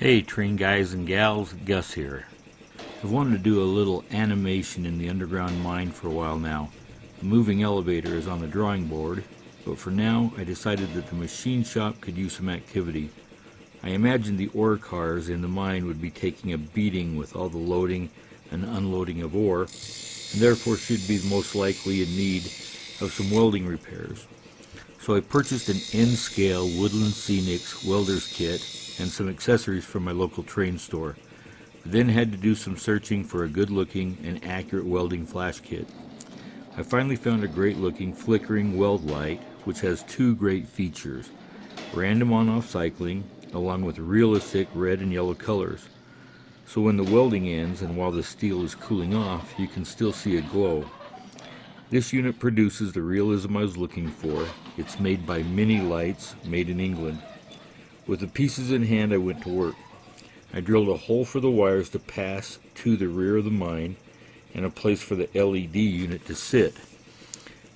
Hey train guys and gals, Gus here. I've wanted to do a little animation in the underground mine for a while now. The moving elevator is on the drawing board, but for now I decided that the machine shop could use some activity. I imagined the ore cars in the mine would be taking a beating with all the loading and unloading of ore, and therefore should be most likely in need of some welding repairs. So I purchased an N-scale Woodland Scenics welder's kit and some accessories from my local train store. I then had to do some searching for a good-looking and accurate welding flash kit. I finally found a great-looking flickering weld light which has two great features: random on-off cycling along with realistic red and yellow colors. So when the welding ends and while the steel is cooling off, you can still see a glow. This unit produces the realism I was looking for. It's made by Mini Lights, made in England. With the pieces in hand, I went to work. I drilled a hole for the wires to pass to the rear of the mine and a place for the LED unit to sit.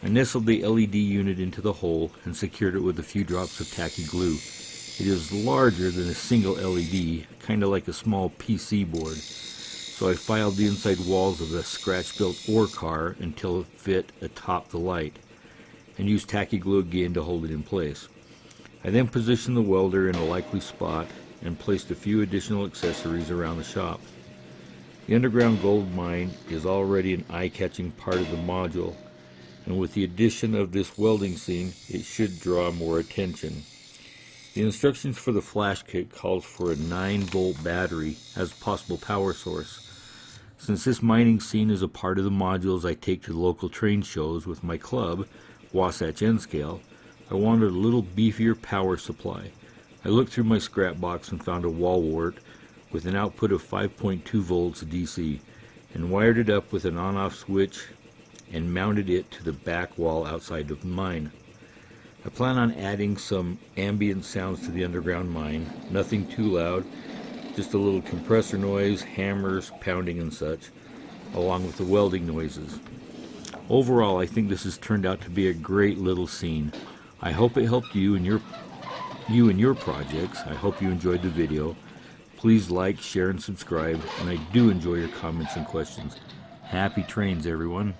I nestled the LED unit into the hole and secured it with a few drops of tacky glue. It is larger than a single LED, kind of like a small PC board. So I filed the inside walls of the scratch-built ore car until it fit atop the light, and used tacky glue again to hold it in place. I then positioned the welder in a likely spot and placed a few additional accessories around the shop. The underground gold mine is already an eye-catching part of the module, and with the addition of this welding scene, it should draw more attention. The instructions for the flash kit calls for a 9-volt battery as a possible power source. Since this mining scene is a part of the modules I take to the local train shows with my club, Wasatch N-Scale, I wanted a little beefier power supply. I looked through my scrap box and found a wall wart with an output of 5.2 volts DC and wired it up with an on-off switch and mounted it to the back wall outside of the mine. I plan on adding some ambient sounds to the underground mine, nothing too loud, just a little compressor noise, hammers, pounding and such, along with the welding noises. Overall, I think this has turned out to be a great little scene. I hope it helped you in your projects. I hope you enjoyed the video. Please like, share, and subscribe, and I do enjoy your comments and questions. Happy trains, everyone.